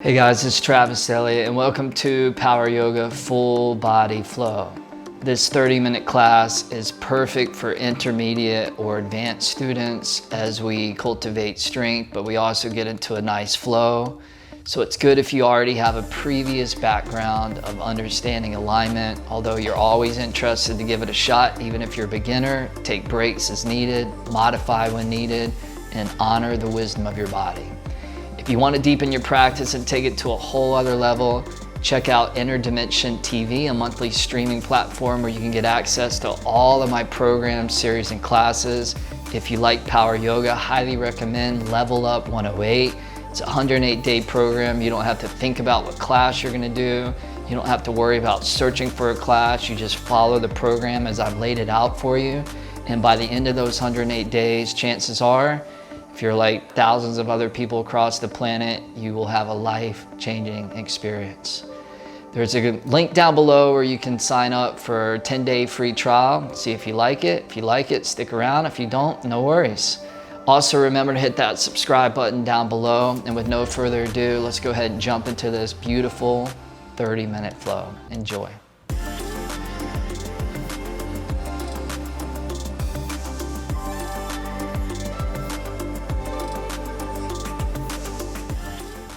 Hey guys, it's Travis Eliot and welcome to Power Yoga Full Body Flow. This 30-minute class is perfect for intermediate or advanced students as we cultivate strength, but we also get into a nice flow. So it's good if you already have a previous background of understanding alignment, although you're always interested to give it a shot, even if you're a beginner. Take breaks as needed, modify when needed, and honor the wisdom of your body. If you want to deepen your practice and take it to a whole other level, check out Interdimension TV, a monthly streaming platform where you can get access to all of my programs, series, and classes. If you like Power Yoga, highly recommend Level Up 108. It's a 108-day program. You don't have to think about what class you're going to do. You don't have to worry about searching for a class. You just follow the program as I've laid it out for you. And by the end of those 108 days, chances are, if you're like thousands of other people across the planet, you will have a life-changing experience. There's a link down below where you can sign up for a 10-day free trial. See if you like it. If you like it, stick around. If you don't, no worries. Also, remember to hit that subscribe button down below. And with no further ado, let's go ahead and jump into this beautiful 30-minute flow. Enjoy.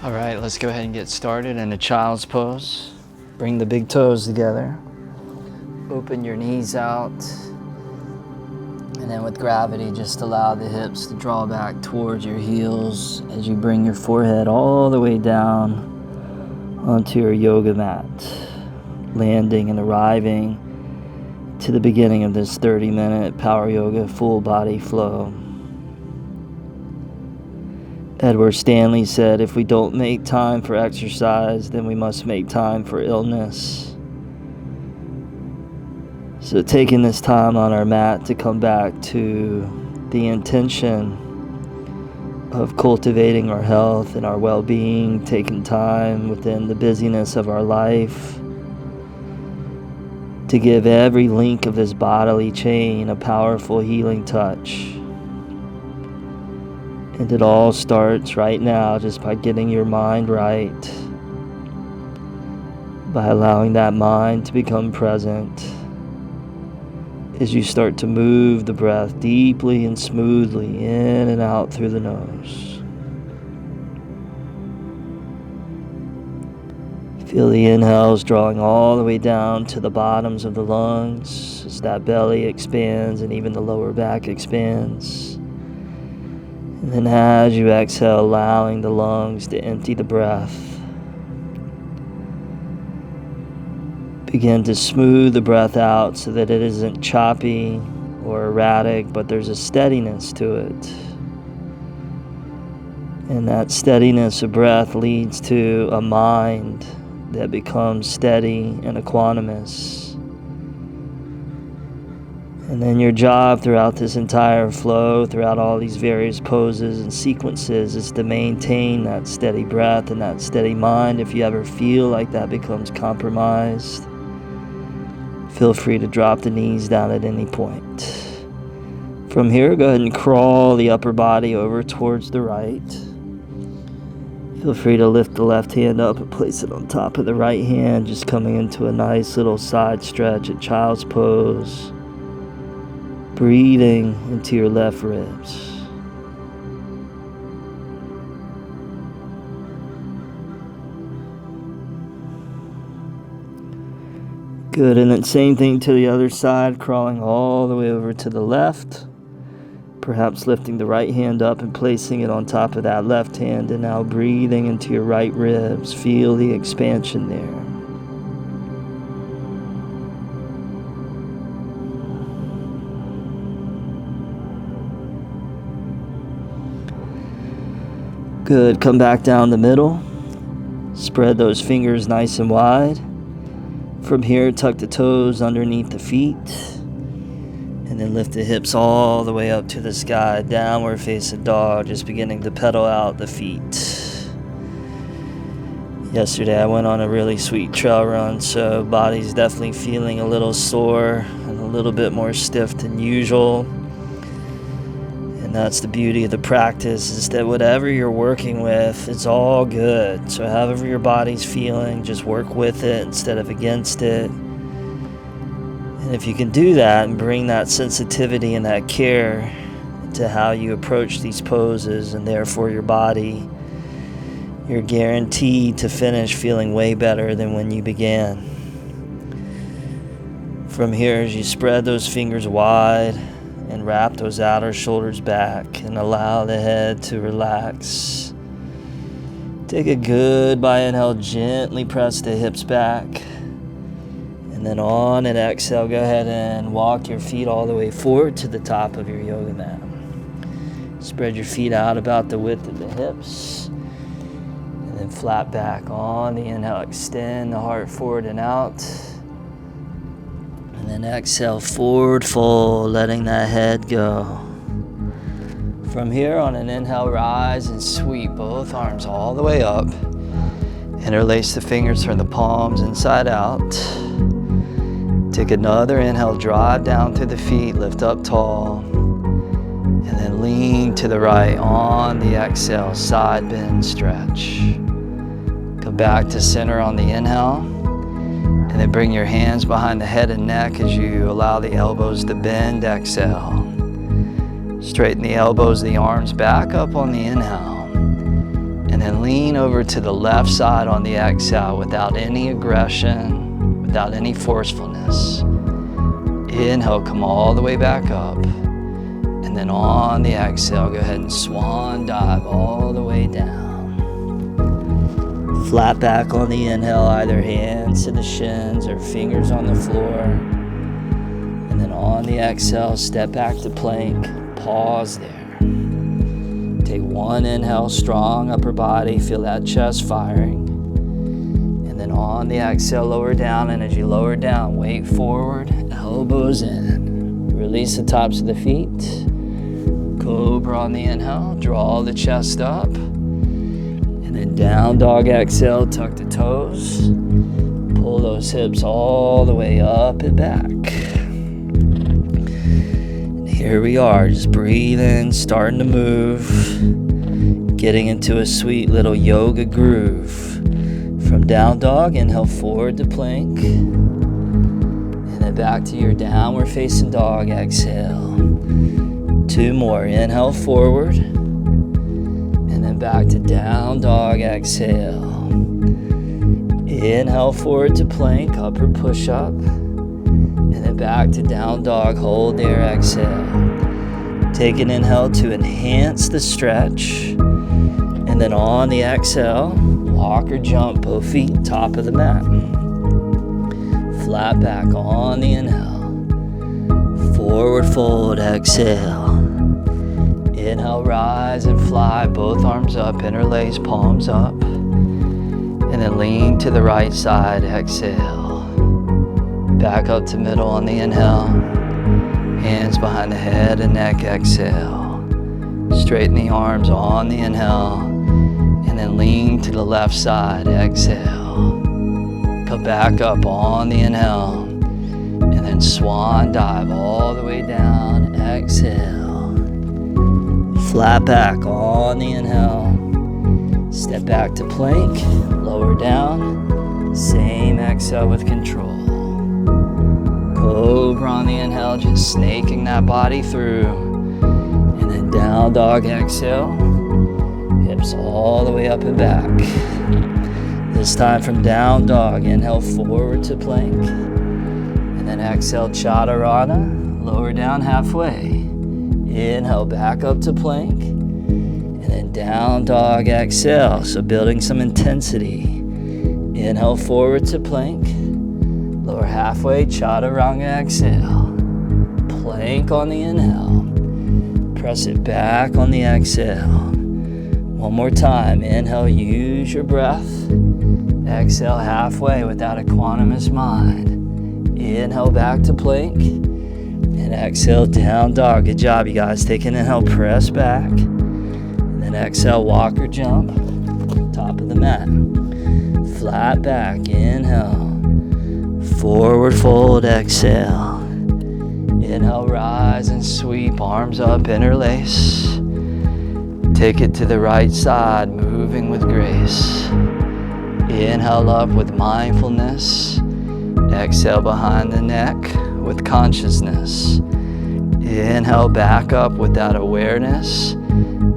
All right, let's go ahead and get started in a child's pose. Bring the big toes together. Open your knees out. And then with gravity, just allow the hips to draw back towards your heels as you bring your forehead all the way down onto your yoga mat, landing and arriving to the beginning of this 30-minute Power Yoga full body flow. Edward Stanley said, if we don't make time for exercise, then we must make time for illness. So taking this time on our mat to come back to the intention of cultivating our health and our well-being, taking time within the busyness of our life to give every link of this bodily chain a powerful healing touch. And it all starts right now just by getting your mind right, by allowing that mind to become present as you start to move the breath deeply and smoothly in and out through the nose. Feel the inhales drawing all the way down to the bottoms of the lungs as that belly expands and even the lower back expands. And then as you exhale, allowing the lungs to empty the breath. Begin to smooth the breath out so that it isn't choppy or erratic, but there's a steadiness to it. And that steadiness of breath leads to a mind that becomes steady and equanimous. And then your job throughout this entire flow, throughout all these various poses and sequences, is to maintain that steady breath and that steady mind. If you ever feel like that becomes compromised, feel free to drop the knees down at any point. From here, go ahead and crawl the upper body over towards the right. Feel free to lift the left hand up and place it on top of the right hand, just coming into a nice little side stretch at child's pose. Breathing into your left ribs. Good, and then same thing to the other side, crawling all the way over to the left. Perhaps lifting the right hand up and placing it on top of that left hand, and now breathing into your right ribs. Feel the expansion there. Good, come back down the middle. Spread those fingers nice and wide. From here, tuck the toes underneath the feet. And then lift the hips all the way up to the sky, downward facing dog, just beginning to pedal out the feet. Yesterday I went on a really sweet trail run, so body's definitely feeling a little sore and a little bit more stiff than usual. And that's the beauty of the practice, is that whatever you're working with, it's all good. So however your body's feeling, just work with it instead of against it. And if you can do that and bring that sensitivity and that care to how you approach these poses and therefore your body, you're guaranteed to finish feeling way better than when you began. From here, as you spread those fingers wide and wrap those outer shoulders back and allow the head to relax. Take a goodbye inhale, gently press the hips back. And then on an exhale, go ahead and walk your feet all the way forward to the top of your yoga mat. Spread your feet out about the width of the hips. And then flat back on the inhale, extend the heart forward and out. And then exhale, forward fold, letting that head go. From here, on an inhale, rise and sweep both arms all the way up. Interlace the fingers from the palms inside out. Take another inhale, drive down through the feet, lift up tall. And then lean to the right on the exhale, side bend, stretch. Come back to center on the inhale. And then bring your hands behind the head and neck as you allow the elbows to bend, exhale. Straighten the elbows, the arms back up on the inhale. And then lean over to the left side on the exhale without any aggression, without any forcefulness. Inhale, come all the way back up. And then on the exhale, go ahead and swan dive all the way down. Flat back on the inhale, either hands to the shins or fingers on the floor. And then on the exhale, step back to plank, pause there. Take one inhale, strong upper body, feel that chest firing. And then on the exhale, lower down, and as you lower down, weight forward, elbows in. Release the tops of the feet. Cobra on the inhale, draw the chest up. And then down dog exhale, tuck the toes. Pull those hips all the way up and back. And here we are, just breathing, starting to move. Getting into a sweet little yoga groove. From down dog, inhale forward to plank. And then back to your downward facing dog, exhale. Two more, inhale forward. And then back to down dog, exhale. Inhale forward to plank, upward push up. And then back to down dog, hold there, exhale. Take an inhale to enhance the stretch. And then on the exhale, walk or jump, both feet top of the mat. Flat back on the inhale. Forward fold, exhale. Inhale, rise and fly, both arms up, interlace, palms up. And then lean to the right side, exhale. Back up to middle on the inhale. Hands behind the head and neck, exhale. Straighten the arms on the inhale. And then lean to the left side, exhale. Come back up on the inhale. And then swan dive all the way down, exhale. Flat back on the inhale. Step back to plank, lower down. Same exhale with control. Cobra on the inhale, just snaking that body through. And then down dog, exhale. Hips all the way up and back. This time from down dog, inhale forward to plank. And then exhale, chaturanga, lower down halfway. Inhale back up to plank. And then down dog, exhale. So building some intensity. Inhale forward to plank. Lower halfway, chaturanga, exhale. Plank on the inhale. Press it back on the exhale. One more time. Inhale, use your breath. Exhale halfway without a quantumous mind. Inhale back to plank. And exhale, down dog. Good job, you guys. Take an inhale, press back. And then exhale, walk or jump. Top of the mat. Flat back, inhale. Forward fold, exhale. Inhale, rise and sweep, arms up, interlace. Take it to the right side, moving with grace. Inhale up with mindfulness. Exhale behind the neck with consciousness. Inhale back up with that awareness.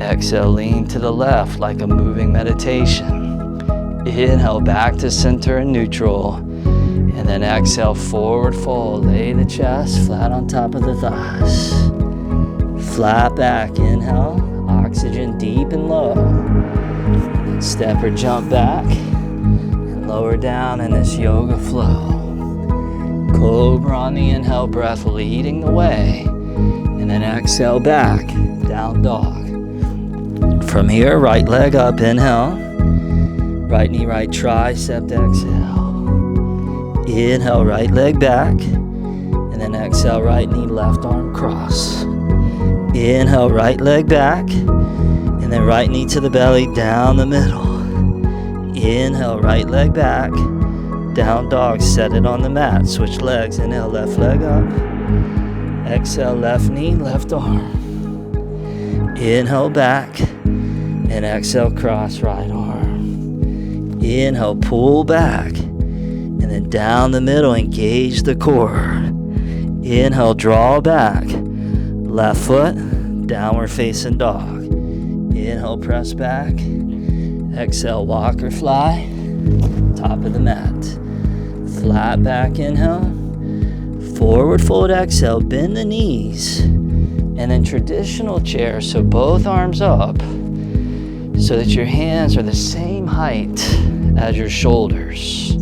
Exhale, lean to the left like a moving meditation. Inhale back to center and neutral. And then exhale, forward fold. Lay the chest flat on top of the thighs. Flat back, inhale. Oxygen deep and low. And then step or jump back. And lower down in this yoga flow. Cobra on the inhale breath, leading the way. And then exhale back, down dog. From here, right leg up, inhale. Right knee, right tricep, exhale. Inhale, right leg back. And then exhale, right knee, left arm cross. Inhale, right leg back. And then right knee to the belly, down the middle. Inhale, right leg back. Down dog, set it on the mat. Switch legs, inhale, left leg up. Exhale, left knee, left arm. Inhale, back. And exhale, cross right arm. Inhale, pull back. And then down the middle, engage the core. Inhale, draw back. Left foot, downward facing dog. Inhale, press back. Exhale, walk or fly. Top of the mat. Flat back, inhale. Forward fold, exhale, bend the knees. And then traditional chair, so both arms up, so that your hands are the same height as your shoulders.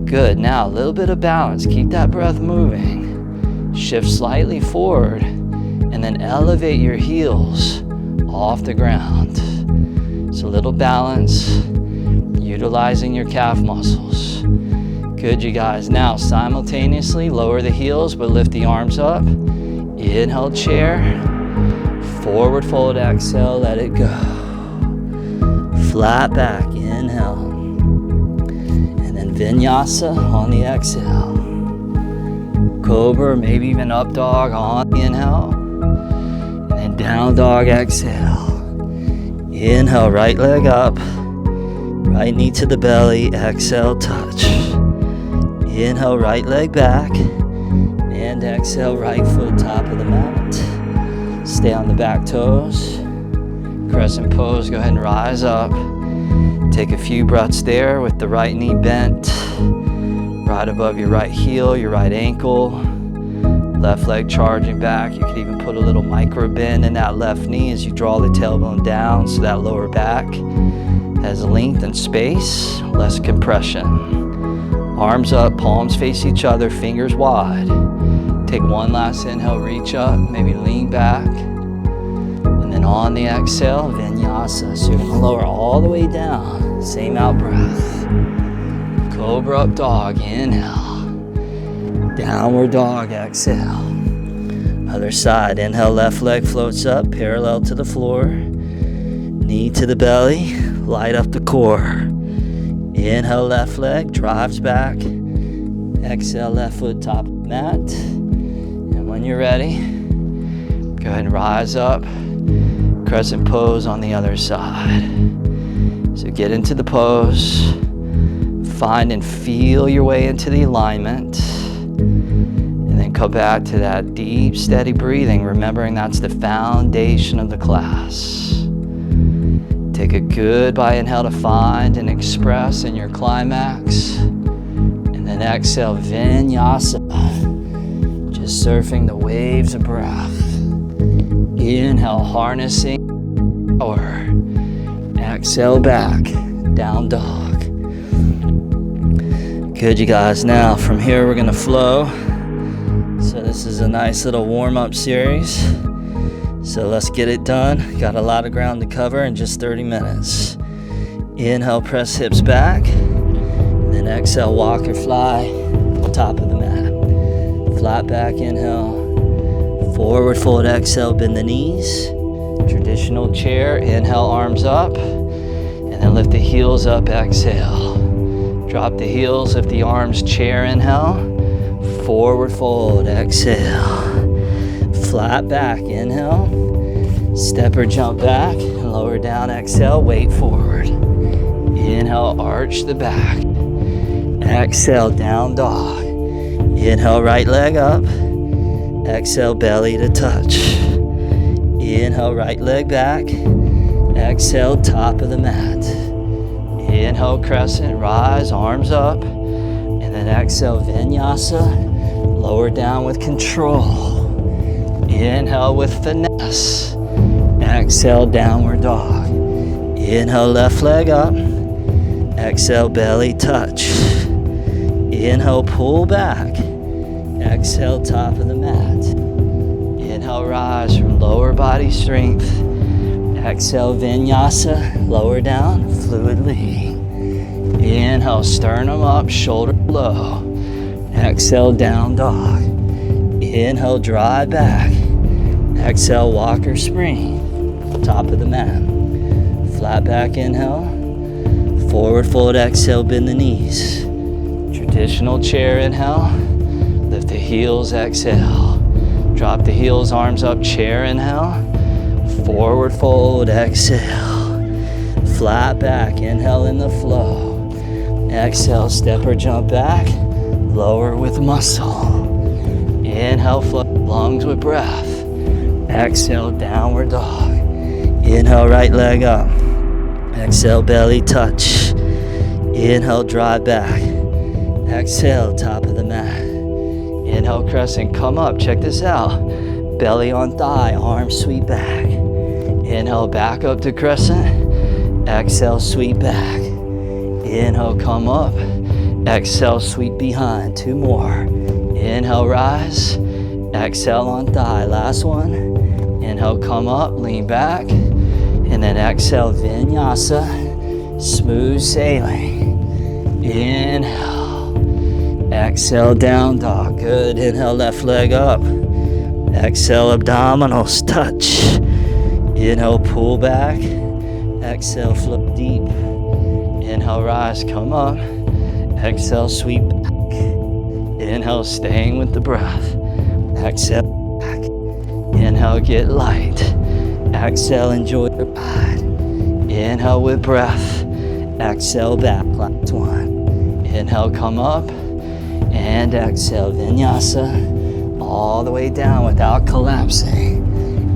Good, now a little bit of balance. Keep that breath moving. Shift slightly forward, and then elevate your heels off the ground. So a little balance, utilizing your calf muscles. Good, you guys. Now simultaneously lower the heels, but lift the arms up. Inhale, chair. Forward fold, exhale, let it go. Flat back, inhale. And then vinyasa on the exhale. Cobra, maybe even up dog on the inhale. And then down dog, exhale. Inhale, right leg up. Right knee to the belly, exhale, touch. Inhale, right leg back. And exhale, right foot, top of the mat. Stay on the back toes. Crescent pose, go ahead and rise up. Take a few breaths there with the right knee bent. Right above your right heel, your right ankle. Left leg charging back. You could even put a little micro bend in that left knee as you draw the tailbone down so that lower back has length and space, less compression. Arms up, palms face each other, fingers wide. Take one last inhale, reach up, maybe lean back. And then on the exhale, vinyasa. So you're gonna lower all the way down. Same out breath. Cobra up dog, inhale. Downward dog, exhale. Other side, inhale, left leg floats up, parallel to the floor. Knee to the belly, light up the core. Inhale, left leg, drives back. Exhale, left foot, top of the mat. And when you're ready, go ahead and rise up. Crescent pose on the other side. So get into the pose. Find and feel your way into the alignment. And then come back to that deep, steady breathing, remembering that's the foundation of the class. Take a goodbye inhale to find and express in your climax. And then exhale, vinyasa. Just surfing the waves of breath. Inhale, harnessing power. Exhale back, down dog. Good, you guys. Now from here we're gonna flow. So this is a nice little warm-up series. So let's get it done. Got a lot of ground to cover in just 30 minutes. Inhale, press hips back. And then exhale, walk or fly, top of the mat. Flat back, inhale. Forward fold, exhale, bend the knees. Traditional chair, inhale, arms up. And then lift the heels up, exhale. Drop the heels, lift the arms, chair, inhale. Forward fold, exhale. Flat back, inhale. Step or jump back, lower down, exhale, weight forward. Inhale, arch the back. Exhale, down dog. Inhale, right leg up. Exhale, belly to touch. Inhale, right leg back. Exhale, top of the mat. Inhale, crescent, rise, arms up. And then exhale, vinyasa. Lower down with control. Inhale with finesse. Exhale, downward dog. Inhale, left leg up. Exhale, belly touch. Inhale, pull back. Exhale, top of the mat. Inhale, rise from lower body strength. Exhale, vinyasa, lower down fluidly. Inhale, sternum up, shoulder low. Exhale, down dog. Inhale, drive back. Exhale, walker spring. Top of the mat. Flat back, inhale. Forward fold, exhale, bend the knees. Traditional chair, inhale. Lift the heels, exhale. Drop the heels, arms up, chair, inhale. Forward fold, exhale. Flat back, inhale in the flow. Exhale, step or jump back. Lower with muscle. Inhale, flow lungs with breath. Exhale, downward dog. Inhale, right leg up. Exhale, belly touch. Inhale, drive back. Exhale, top of the mat. Inhale, crescent, come up. Check this out. Belly on thigh, arms sweep back. Inhale, back up to crescent. Exhale, sweep back. Inhale, come up. Exhale, sweep behind. Two more. Inhale, rise. Exhale on thigh. Last one. Inhale, come up, lean back. And then exhale, vinyasa. Smooth sailing. Inhale. Exhale, down dog. Good. Inhale, left leg up. Exhale, abdominals touch. Inhale, pull back. Exhale, float deep. Inhale, rise, come up. Exhale, sweep back. Inhale, staying with the breath. Exhale, back. Inhale, get light. Exhale, enjoy the ride. Inhale with breath. Exhale, back. Last one. Inhale, come up. And exhale, vinyasa. All the way down without collapsing.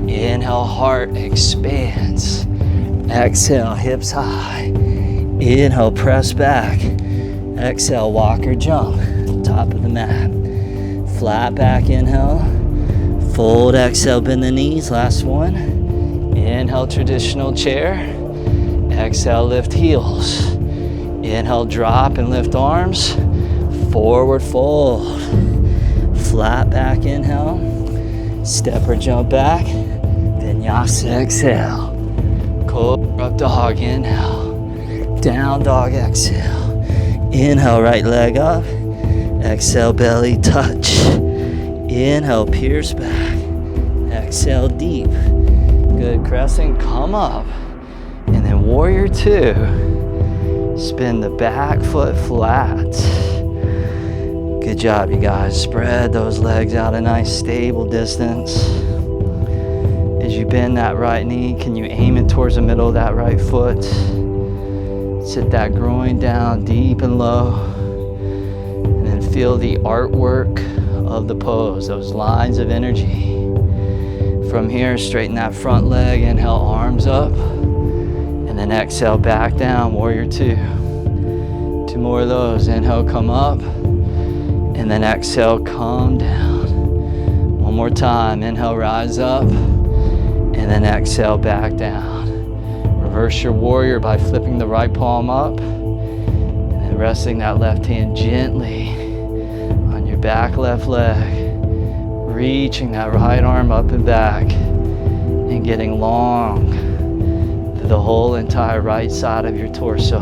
Inhale, heart expands. Exhale, hips high. Inhale, press back. Exhale, walk or jump. Top of the mat. Flat back, inhale. Fold, exhale, bend the knees. Last one. Inhale, traditional chair. Exhale, lift heels. Inhale, drop and lift arms. Forward fold. Flat back, inhale. Step or jump back. Vinyasa, exhale. Cobra up dog, inhale. Down dog, exhale. Inhale, right leg up. Exhale, belly touch. Inhale, pierce back. Exhale, deep. Good, crescent, come up. And then warrior two. Spin the back foot flat. Good job, you guys. Spread those legs out a nice stable distance. As you bend that right knee, can you aim it towards the middle of that right foot? Sit that groin down deep and low. And then feel the artwork of the pose, those lines of energy. From here, straighten that front leg, inhale, arms up. And then exhale, back down, warrior two. Two more of those. Inhale, come up. And then exhale, calm down. One more time. Inhale, rise up. And then exhale, back down. Reverse your warrior by flipping the right palm up. And then resting that left hand gently on your back left leg. Reaching that right arm up and back. And getting long through the whole entire right side of your torso.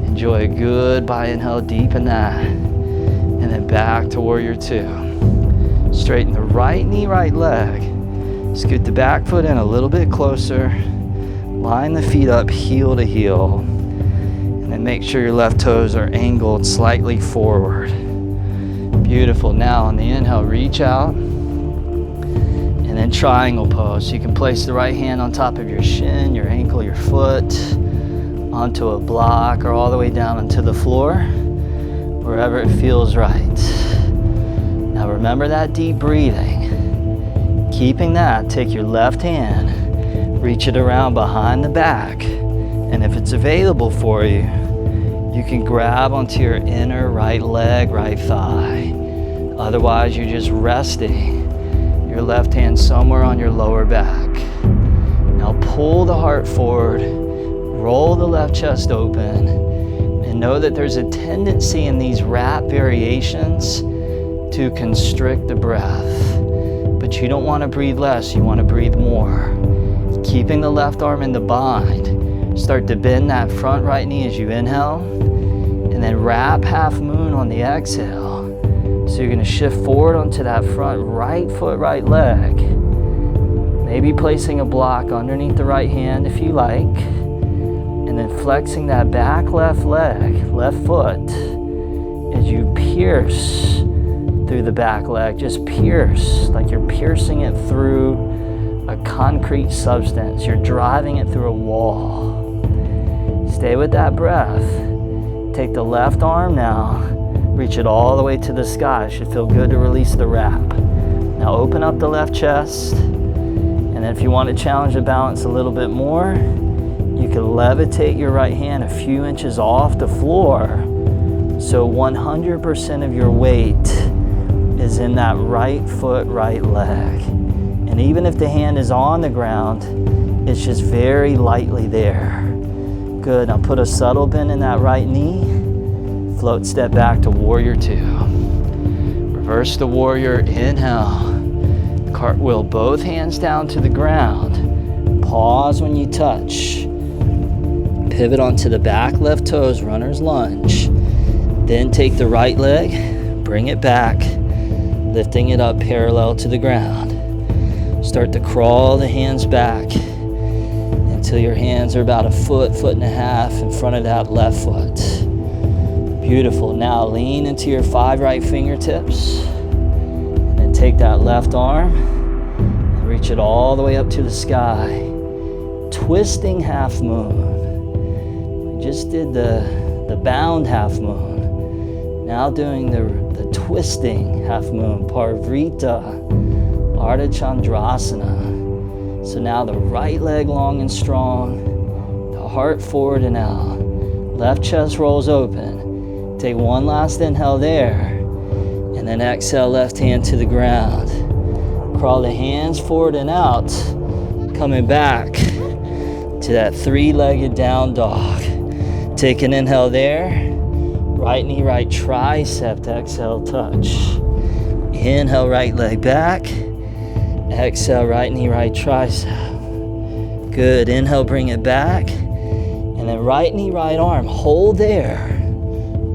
Enjoy a good by inhale, deepen that. And then back to warrior two. Straighten the right knee, right leg. Scoot the back foot in a little bit closer. Line the feet up heel to heel. And then make sure your left toes are angled slightly forward. Beautiful. Now on the inhale, reach out. And then triangle pose. So you can place the right hand on top of your shin, your ankle, your foot, onto a block, or all the way down onto the floor, wherever it feels right. Now remember that deep breathing. Keeping that, take your left hand, reach it around behind the back, and if it's available for you, you can grab onto your inner right leg, right thigh. Otherwise, you're just resting your left hand somewhere on your lower back. Now pull the heart forward, roll the left chest open, and know that there's a tendency in these wrap variations to constrict the breath. But you don't want to breathe less, you want to breathe more. Keeping the left arm in the bind, start to bend that front right knee as you inhale, and then wrap half moon on the exhale. So you're going to shift forward onto that front right foot, right leg. Maybe placing a block underneath the right hand if you like. And then flexing that back left leg, left foot, as you pierce through the back leg. Just pierce, like you're piercing it through a concrete substance. You're driving it through a wall. Stay with that breath. Take the left arm now. Reach it all the way to the sky. It should feel good to release the wrap. Now open up the left chest. And then if you want to challenge the balance a little bit more, you can levitate your right hand a few inches off the floor. So 100% of your weight is in that right foot, right leg. And even if the hand is on the ground, it's just very lightly there. Good. Now put a subtle bend in that right knee. Float step back to warrior two. Reverse the warrior, inhale. Cartwheel both hands down to the ground. Pause when you touch. Pivot onto the back left toes, runner's lunge. Then take the right leg, bring it back, lifting it up parallel to the ground. Start to crawl the hands back until your hands are about a foot, foot and a half in front of that left foot. Beautiful. Now lean into your 5 right fingertips and then take that left arm and reach it all the way up to the sky. Twisting half moon. We just did the bound half moon. Now doing the twisting half moon, Parvrita, Ardha Chandrasana. So now the right leg long and strong, the heart forward and out. Left chest rolls open. Take one last inhale there, and then exhale, left hand to the ground. Crawl the hands forward and out, coming back to that 3-legged down dog. Take an inhale there, right knee, right tricep to exhale, touch. Inhale, right leg back. Exhale, right knee, right tricep. Good. Inhale, bring it back. And then right knee, right arm, hold there.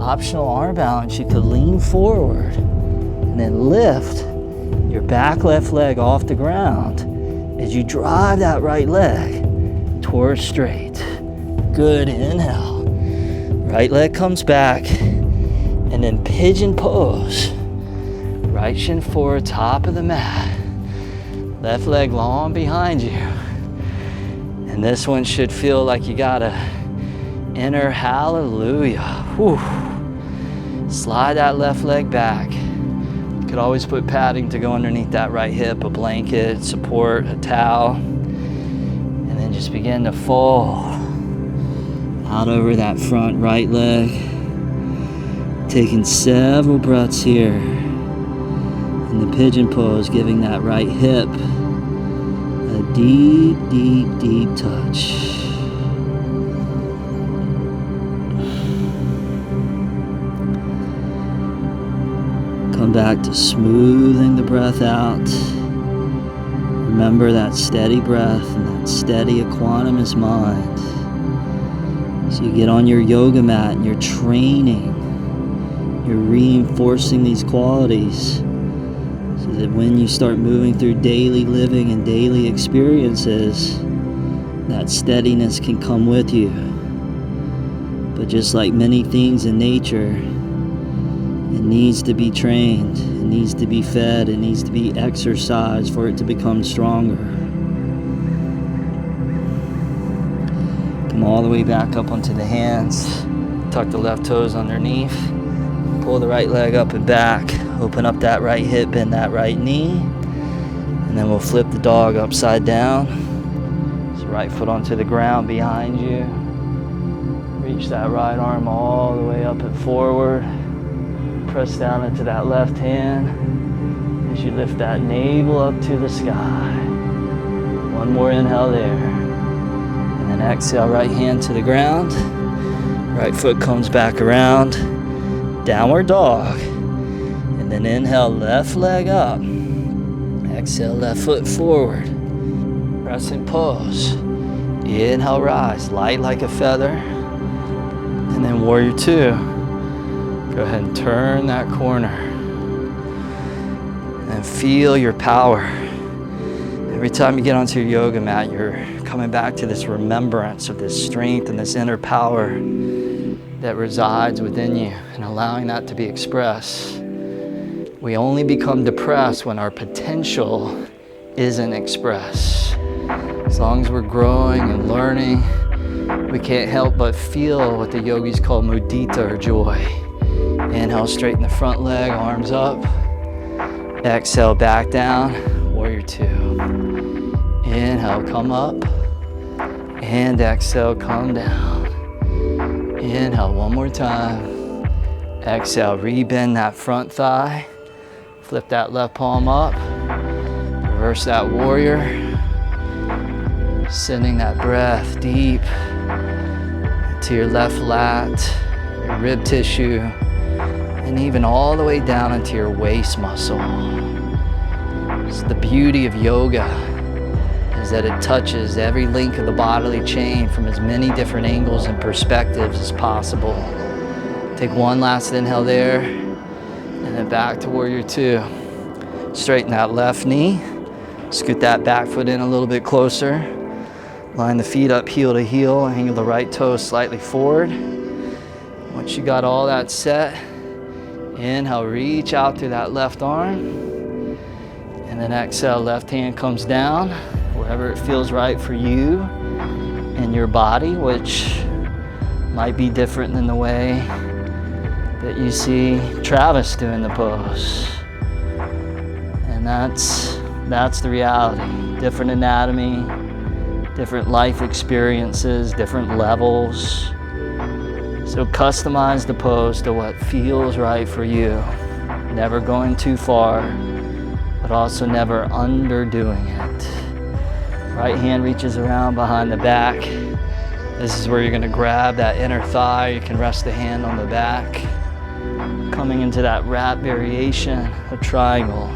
Optional arm balance, you could lean forward and then lift your back left leg off the ground as you drive that right leg towards straight. Good. Inhale. Right leg comes back and then pigeon pose. Right shin forward, top of the mat. Left leg long behind you. And this one should feel like you got a inner hallelujah. Whew. Slide that left leg back. You could always put padding to go underneath that right hip, a blanket, support, a towel. And then just begin to fold out over that front right leg. Taking several breaths here in the pigeon pose, giving that right hip a deep, deep, deep touch. Come back to smoothing the breath out. Remember that steady breath and that steady equanimous mind. So you get on your yoga mat and you're training. You're reinforcing these qualities so that when you start moving through daily living and daily experiences, that steadiness can come with you. But just like many things in nature, It needs to be trained, it needs to be fed, it needs to be exercised for it to become stronger. Come all the way back up onto the hands. Tuck the left toes underneath. Pull the right leg up and back. Open up that right hip, bend that right knee. And then we'll flip the dog upside down. So right foot onto the ground behind you. Reach that right arm all the way up and forward. Press down into that left hand as you lift that navel up to the sky. One more inhale there. And then exhale, right hand to the ground. Right foot comes back around. Downward dog. And then inhale, left leg up. Exhale, left foot forward. Crescent pose. Inhale, rise, light like a feather. And then warrior two. Go ahead and turn that corner. And feel your power. Every time you get onto your yoga mat, you're coming back to this remembrance of this strength and this inner power that resides within you and allowing that to be expressed. We only become depressed when our potential isn't expressed. As long as we're growing and learning, we can't help but feel what the yogis call mudita or joy. Inhale, straighten the front leg, arms up. Exhale, back down, warrior two. Inhale, come up. And exhale, come down. Inhale, one more time. Exhale, rebend that front thigh. Flip that left palm up. Reverse that warrior. Sending that breath deep to your left lat, your rib tissue, and even all the way down into your waist muscle. It's the beauty of yoga is that it touches every link of the bodily chain from as many different angles and perspectives as possible. Take one last inhale there, and then back to warrior two. Straighten that left knee, scoot that back foot in a little bit closer. Line the feet up heel to heel, angle the right toe slightly forward. Once you got all that set, inhale, reach out through that left arm. And then exhale, left hand comes down, wherever it feels right for you and your body, which might be different than the way that you see Travis doing the pose. And that's the reality. Different anatomy, different life experiences, different levels. So customize the pose to what feels right for you. Never going too far, but also never underdoing it. Right hand reaches around behind the back. This is where you're gonna grab that inner thigh. You can rest the hand on the back. Coming into that wrap variation, a triangle.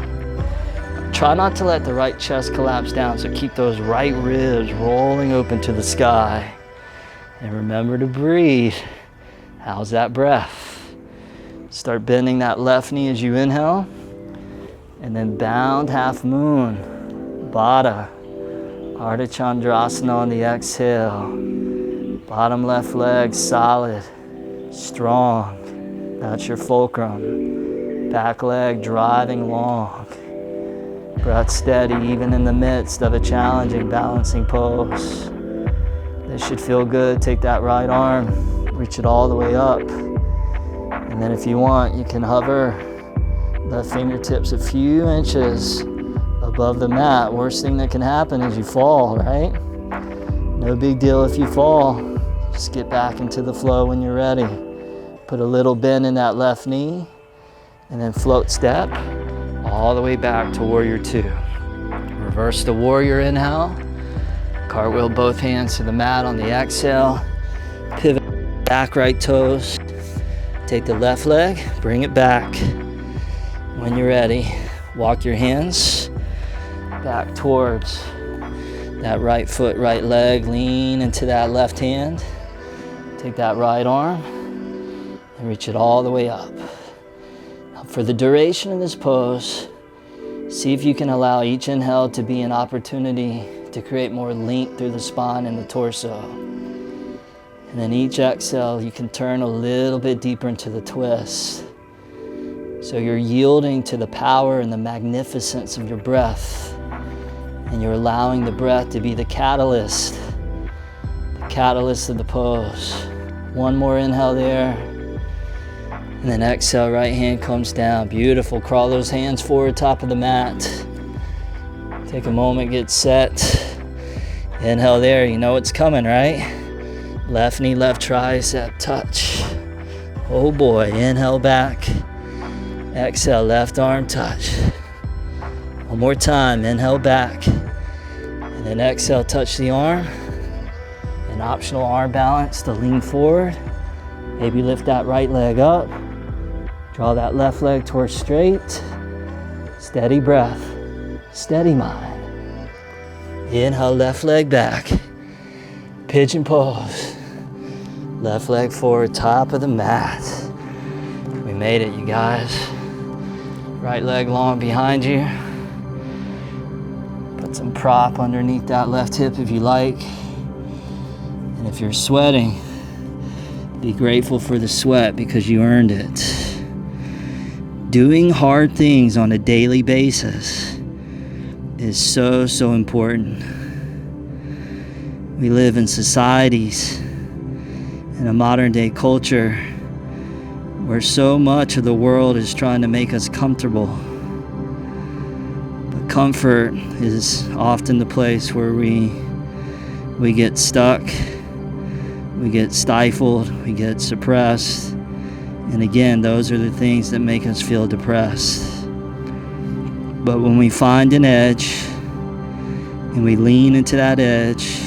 Try not to let the right chest collapse down, so keep those right ribs rolling open to the sky. And remember to breathe. How's that breath? Start bending that left knee as you inhale. And then bound half moon, Baddha. Ardha Chandrasana on the exhale. Bottom left leg solid, strong. That's your fulcrum. Back leg driving long. Breath steady even in the midst of a challenging balancing pose. This should feel good. Take that right arm, reach it all the way up. And then if you want, you can hover the fingertips a few inches above the mat. Worst thing that can happen is you fall, right? No big deal if you fall. Just get back into the flow when you're ready. Put a little bend in that left knee and then float step all the way back to warrior two. Reverse the warrior inhale. Cartwheel both hands to the mat on the exhale. Pivot back right toes. Take the left leg, bring it back. When you're ready, walk your hands back towards that right foot, right leg. Lean into that left hand. Take that right arm and reach it all the way up. Now for the duration of this pose, see if you can allow each inhale to be an opportunity to create more length through the spine and the torso. And then each exhale, you can turn a little bit deeper into the twist. So you're yielding to the power and the magnificence of your breath, and you're allowing the breath to be the catalyst of the pose. One more inhale there, and then exhale, right hand comes down. Beautiful. Crawl those hands forward, top of the mat. Take a moment, get set. Inhale there, you know what's coming, right? Left knee, left tricep, touch. Oh boy, inhale back. Exhale, left arm touch. One more time, inhale back. And then exhale, touch the arm. An optional arm balance to lean forward. Maybe lift that right leg up. Draw that left leg towards straight. Steady breath, steady mind. Inhale, left leg back. Pigeon pose. Left leg forward, top of the mat. We made it, you guys. Right leg long behind you. Put some prop underneath that left hip if you like. And if you're sweating, be grateful for the sweat because you earned it. Doing hard things on a daily basis is so, so important. We live in societies, in a modern day culture, where so much of the world is trying to make us comfortable. But comfort is often the place where we get stuck, we get stifled, we get suppressed. And again, those are the things that make us feel depressed. But when we find an edge, and we lean into that edge,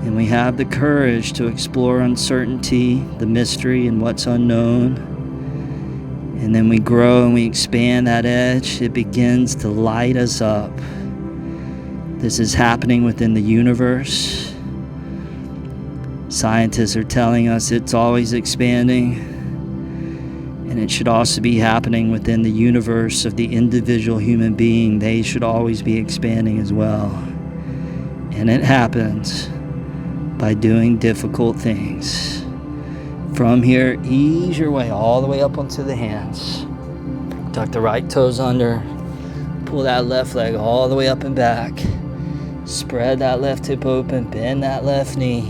and we have the courage to explore uncertainty, the mystery, and what's unknown, and then we grow and we expand that edge, it begins to light us up. This is happening within the universe. Scientists are telling us it's always expanding, and it should also be happening within the universe of the individual human being. They should always be expanding as well. And it happens by doing difficult things. From here, ease your way all the way up onto the hands. Tuck the right toes under. Pull that left leg all the way up and back. Spread that left hip open, bend that left knee.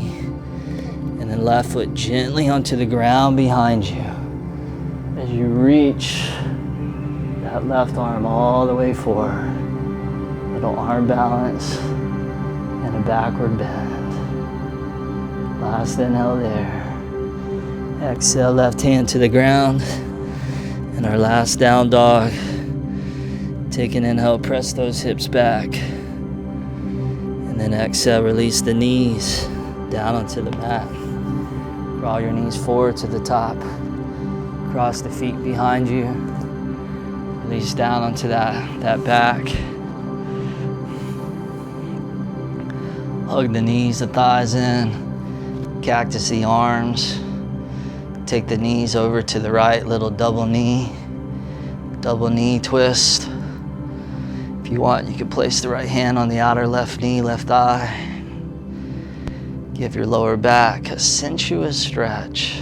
And then left foot gently onto the ground behind you. As you reach that left arm all the way forward. Little arm balance and a backward bend. Last inhale there. Exhale, left hand to the ground. And our last down dog. Take an inhale, press those hips back. And then exhale, release the knees down onto the mat. Draw your knees forward to the top. Cross the feet behind you. Release down onto that back. Hug the knees, the thighs in. Cactus the arms. Take the knees over to the right, little double knee twist. If you want, you can place the right hand on the outer left knee, left thigh. Give your lower back a sensuous stretch.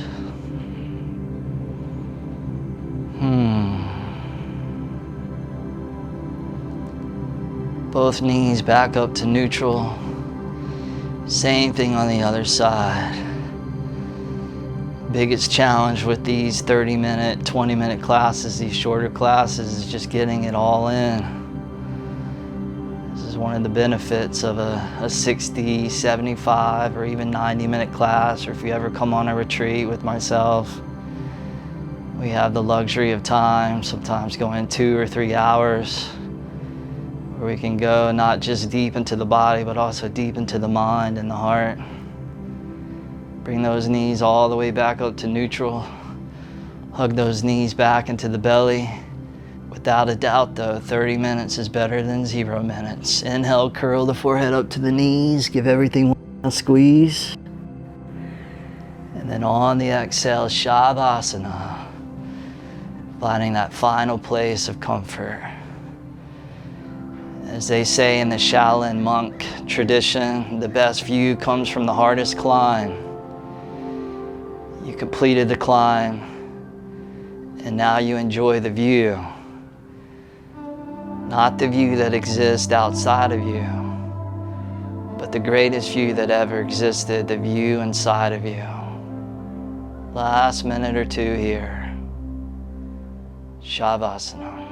Both knees back up to neutral. Same thing on the other side. Biggest challenge with these 30-minute, 20-minute classes, these shorter classes, is just getting it all in. This is one of the benefits of a 60, 75, or even 90-minute class, or if you ever come on a retreat with myself, we have the luxury of time, sometimes going 2 or 3 hours, where we can go not just deep into the body, but also deep into the mind and the heart. Bring those knees all the way back up to neutral. Hug those knees back into the belly. Without a doubt though, 30 minutes is better than 0 minutes. Inhale, curl the forehead up to the knees. Give everything a squeeze. And then on the exhale, Shavasana. Finding that final place of comfort. As they say in the Shaolin monk tradition, the best view comes from the hardest climb. You completed the climb, And now you enjoy the view. Not the view that exists outside of you, but the greatest view that ever existed, the view inside of you. Last minute or two here. Shavasana.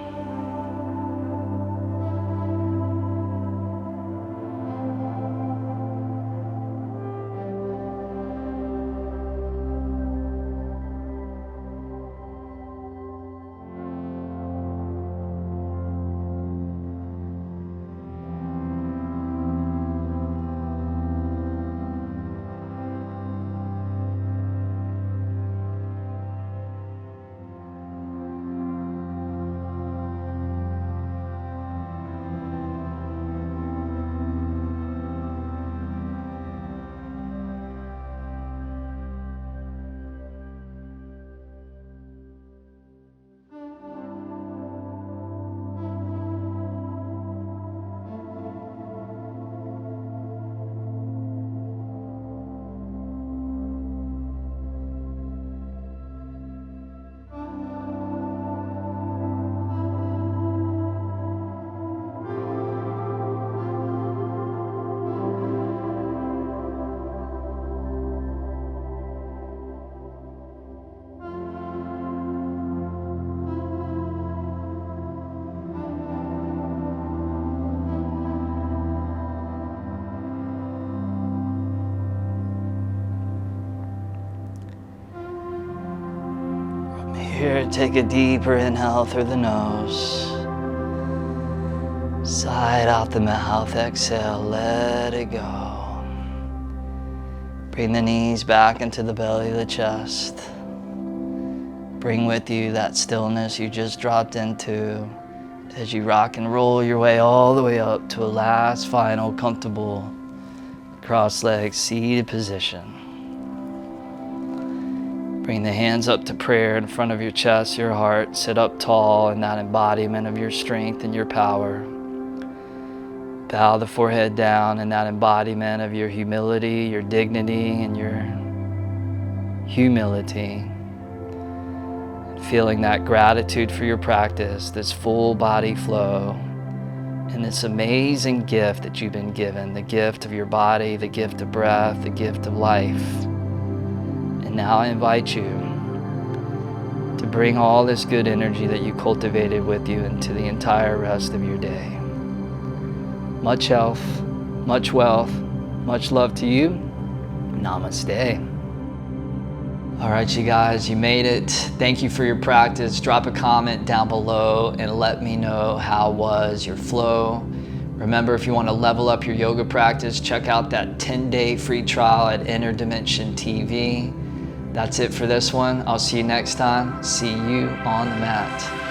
Here, take a deeper inhale through the nose. Sigh out the mouth, exhale, let it go. Bring the knees back into the belly of the chest. Bring with you that stillness you just dropped into as you rock and roll your way all the way up to a last, final, comfortable cross-legged seated position. Bring the hands up to prayer in front of your chest, your heart. Sit up tall in that embodiment of your strength and your power. Bow the forehead down in that embodiment of your humility, your dignity, and your humility. Feeling that gratitude for your practice, this full body flow, and this amazing gift that you've been given, the gift of your body, the gift of breath, the gift of life. Now I invite you to bring all this good energy that you cultivated with you into the entire rest of your day. Much health, much wealth, much love to you. Namaste. All right, you guys, you made it. Thank you for your practice. Drop a comment down below and let me know how was your flow. Remember, if you want to level up your yoga practice, check out that 10-day free trial at Inner Dimension TV. That's it for this one. I'll see you next time. See you on the mat.